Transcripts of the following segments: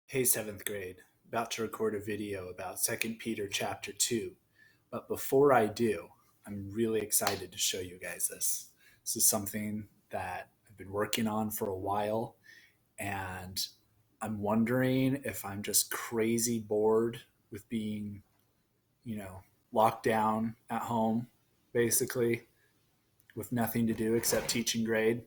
Hey, seventh grade, about to record a video about Second Peter chapter 2. But before I do, I'm really excited to show you guys this. This is something that I've been working on for a while, and I'm wondering if I'm just crazy bored with being, locked down at home, basically, with nothing to do except teaching grade.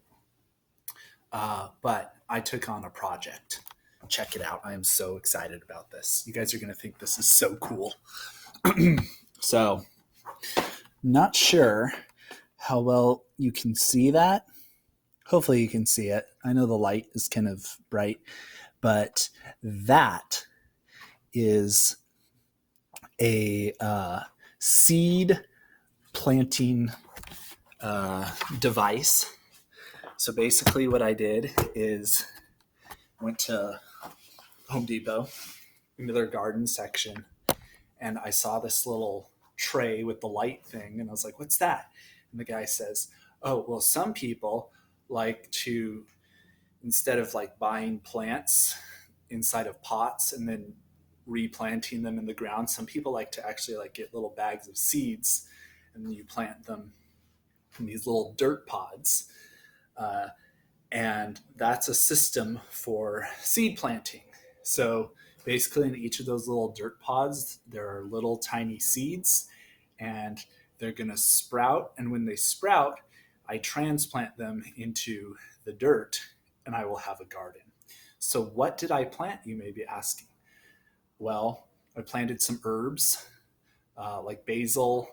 But I took on a project. Check it out. I am so excited about this. You guys are going to think this is so cool. So, not sure how well you can see that. Hopefully, you can see it. I know the light is kind of bright, but that is a seed planting device. So, basically, what I did is went to Home Depot into their garden section, and I saw this little tray with the light thing, and I was like, what's that? And the guy says, oh, well, some people like to, instead of like buying plants inside of pots and then replanting them in the ground, some people like to actually like get little bags of seeds and then you plant them in these little dirt pods. And that's a system for seed planting. So basically, in each of those little dirt pods, there are little tiny seeds, and they're going to sprout. And when they sprout, I transplant them into the dirt, and I will have a garden. So, what did I plant, you may be asking? Well, I planted some herbs like basil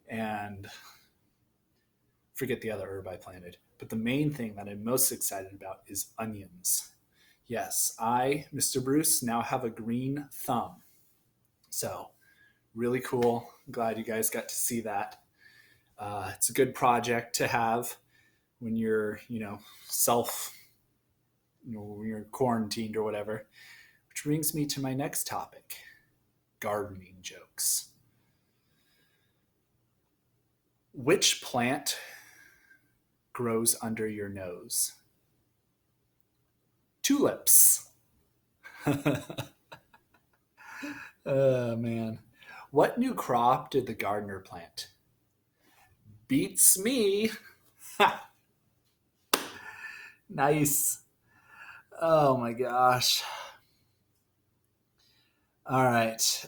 and forget the other herb I planted. But the main thing that I'm most excited about is onions. Yes, I, Mr. Bruce, now have a green thumb. So, really cool. Glad you guys got to see that. It's a good project to have when you're, when you're quarantined or whatever. Which brings me to my next topic, gardening jokes. Which plant grows under your nose? Tulips. Oh, man. What new crop did the gardener plant? Beats me. Nice. Oh my gosh. All right.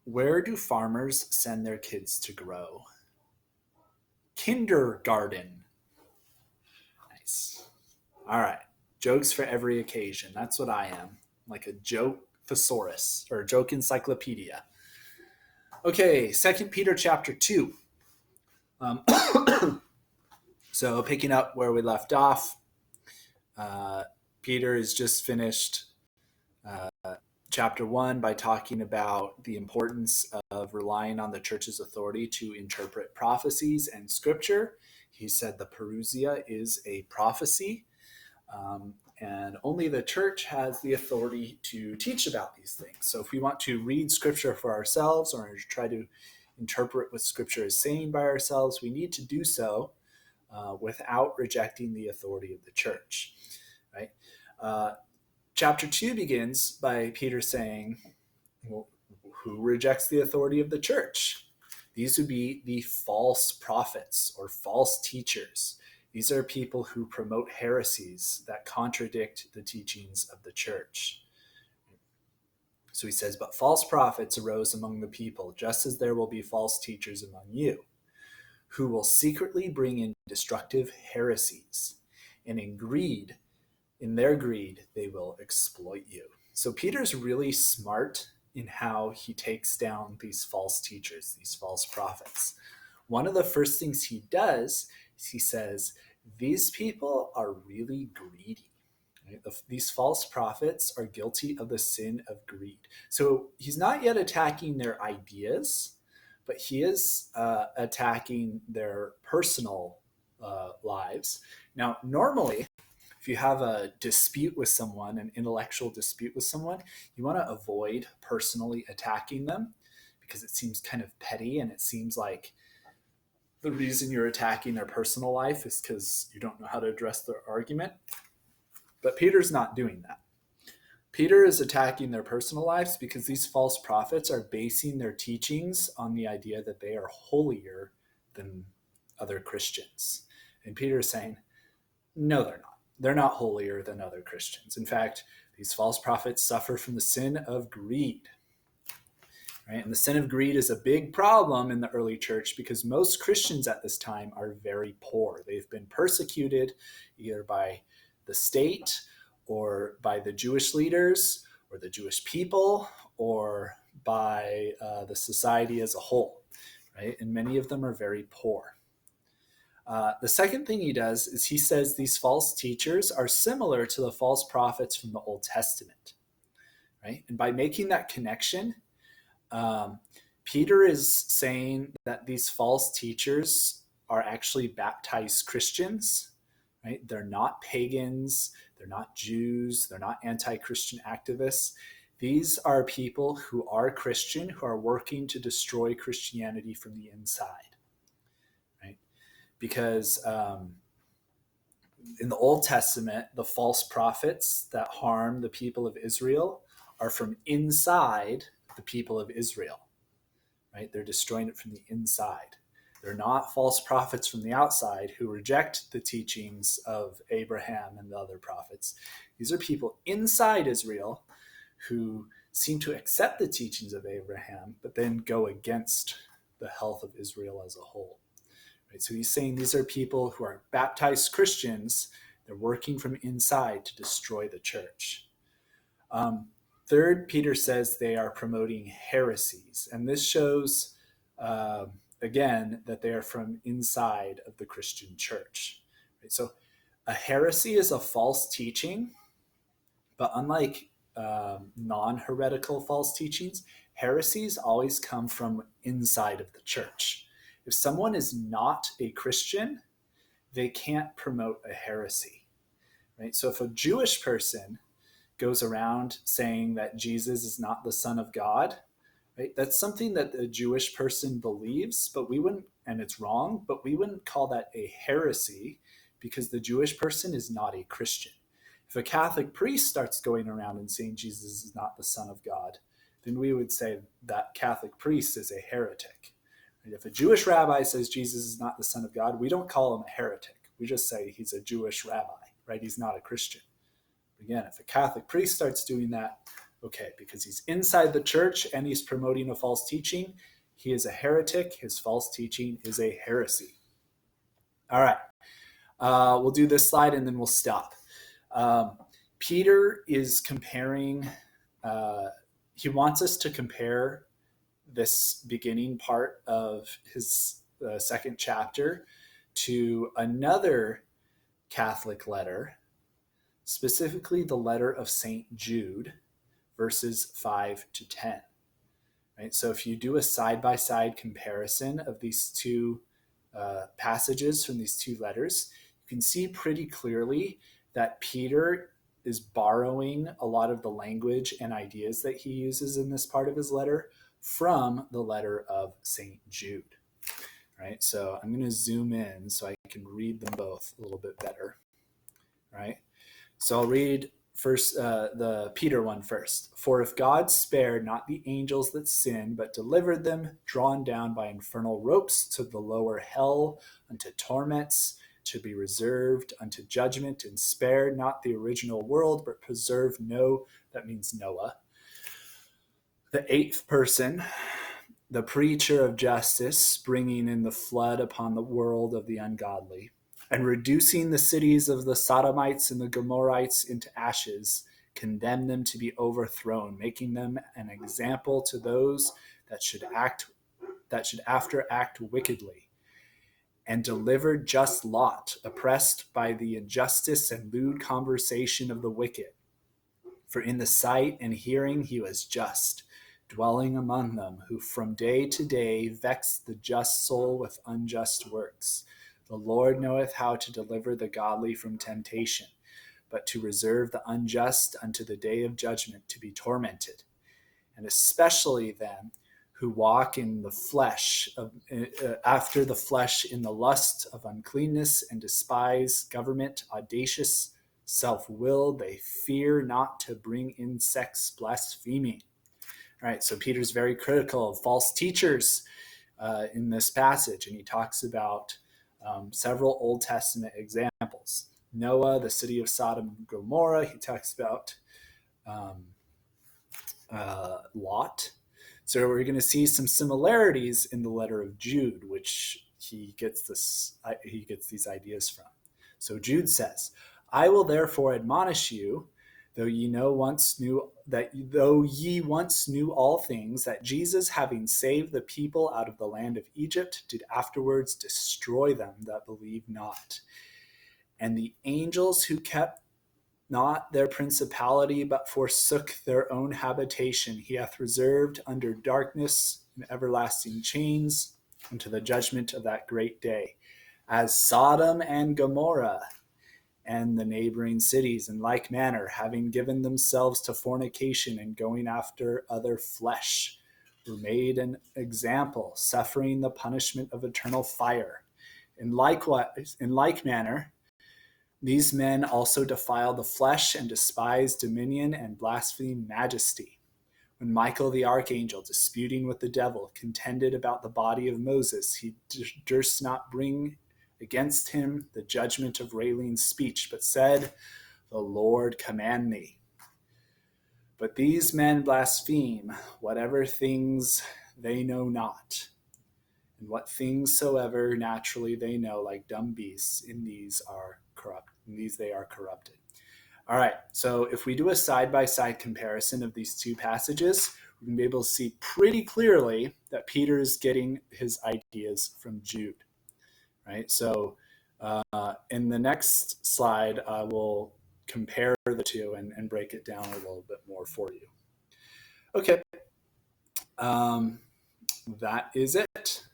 Where do farmers send their kids to grow? Kindergarten. Nice. All right. Jokes for every occasion. That's what I am. Like a joke thesaurus or a joke encyclopedia. Okay, Second Peter chapter 2. Um, so picking up where we left off, Peter has just finished chapter 1 by talking about the importance of relying on the church's authority to interpret prophecies and scripture. He said the parousia is a prophecy, and only the church has the authority to teach about these things. So if we want to read scripture for ourselves or try to interpret what scripture is saying by ourselves, we need to do so without rejecting the authority of the church, right? Chapter 2 begins by Peter saying, well, who rejects the authority of the church? These would be the false prophets or false teachers. These are people who promote heresies that contradict the teachings of the church. So he says, but false prophets arose among the people, just as there will be false teachers among you, who will secretly bring in destructive heresies, and in their greed, they will exploit you. So Peter's really smart in how he takes down these false teachers, these false prophets. One of the first things he does is he says, these people are really greedy. Right? These false prophets are guilty of the sin of greed. So he's not yet attacking their ideas, but he is attacking their personal lives. Now, normally, if you have a dispute with someone, an intellectual dispute with someone, you want to avoid personally attacking them because it seems kind of petty, and it seems like the reason you're attacking their personal life is because you don't know how to address their argument. But Peter's not doing that. Peter is attacking their personal lives because these false prophets are basing their teachings on the idea that they are holier than other Christians. And Peter is saying, no, they're not. They're not holier than other Christians. In fact, these false prophets suffer from the sin of greed. Right? And the sin of greed is a big problem in the early church because most Christians at this time are very poor. They've been persecuted either by the state or by the Jewish leaders or the Jewish people or by the society as a whole. Right? And many of them are very poor. The second thing he does is he says these false teachers are similar to the false prophets from the Old Testament. Right? And by making that connection, Peter is saying that these false teachers are actually baptized Christians, right? They're not pagans, they're not Jews, they're not anti-Christian activists. These are people who are Christian, who are working to destroy Christianity from the inside, right? Because in the Old Testament, the false prophets that harm the people of Israel are from inside the people of Israel, right? They're destroying it from the inside. They're not false prophets from the outside who reject the teachings of Abraham and the other prophets. These are people inside Israel who seem to accept the teachings of Abraham, but then go against the health of Israel as a whole. Right? So he's saying these are people who are baptized Christians. They're working from inside to destroy the church. Third, Peter says they are promoting heresies. And this shows, again, that they are from inside of the Christian church. Right? So a heresy is a false teaching, but unlike non-heretical false teachings, heresies always come from inside of the church. If someone is not a Christian, they can't promote a heresy. Right? So if a Jewish person goes around saying that Jesus is not the Son of God, right? That's something that a Jewish person believes, but we wouldn't, and it's wrong, but we wouldn't call that a heresy because the Jewish person is not a Christian. If a Catholic priest starts going around and saying Jesus is not the Son of God, then we would say that Catholic priest is a heretic. And if a Jewish rabbi says Jesus is not the Son of God, we don't call him a heretic. We just say he's a Jewish rabbi, right? He's not a Christian. Again, if a Catholic priest starts doing that, okay, because he's inside the church and he's promoting a false teaching, he is a heretic. His false teaching is a heresy. All right, we'll do this slide and then we'll stop. Peter is comparing, he wants us to compare this beginning part of his second chapter to another Catholic letter, specifically the letter of St. Jude, verses 5 to 10. Right? So if you do a side-by-side comparison of these two passages from these two letters, you can see pretty clearly that Peter is borrowing a lot of the language and ideas that he uses in this part of his letter from the letter of St. Jude. Right? So I'm going to zoom in so I can read them both a little bit better. Right? So I'll read first the Peter one first. For if God spared not the angels that sinned, but delivered them, drawn down by infernal ropes to the lower hell, unto torments, to be reserved unto judgment, and spared not the original world, but preserved that means Noah, the eighth person, the preacher of justice, bringing in the flood upon the world of the ungodly, and reducing the cities of the Sodomites and the Gomorrites into ashes, condemned them to be overthrown, making them an example to those that should after act wickedly, and delivered just Lot, oppressed by the injustice and lewd conversation of the wicked. For in the sight and hearing he was just, dwelling among them, who from day to day vex the just soul with unjust works. The Lord knoweth how to deliver the godly from temptation, but to reserve the unjust unto the day of judgment to be tormented. And especially them who walk in the flesh, after the flesh in the lust of uncleanness, and despise government, audacious self-willed. They fear not to bring in sex blaspheming. All right, so Peter's very critical of false teachers in this passage, and he talks about several Old Testament examples. Noah, the city of Sodom and Gomorrah. He talks about Lot. So we're going to see some similarities in the letter of Jude, which he gets these ideas from. So Jude says, "I will therefore admonish you, though ye once knew all things, that Jesus, having saved the people out of the land of Egypt, did afterwards destroy them that believe not. And the angels who kept not their principality, but forsook their own habitation, he hath reserved under darkness and everlasting chains unto the judgment of that great day, as Sodom and Gomorrah and the neighboring cities in like manner, having given themselves to fornication and going after other flesh, were made an example, suffering the punishment of eternal fire. In like manner, these men also defiled the flesh and despised dominion and blasphemed majesty. When Michael the archangel, disputing with the devil, contended about the body of Moses, he durst not bring against him the judgment of railing speech, but said, The Lord command thee. But these men blaspheme, whatever things they know not, and what things soever naturally they know, like dumb beasts, in these they are corrupted." All right, so if we do a side-by-side comparison of these two passages, we can be able to see pretty clearly that Peter is getting his ideas from Jude, right? So in the next slide, I will compare the two and break it down a little bit more for you. Okay, that is it.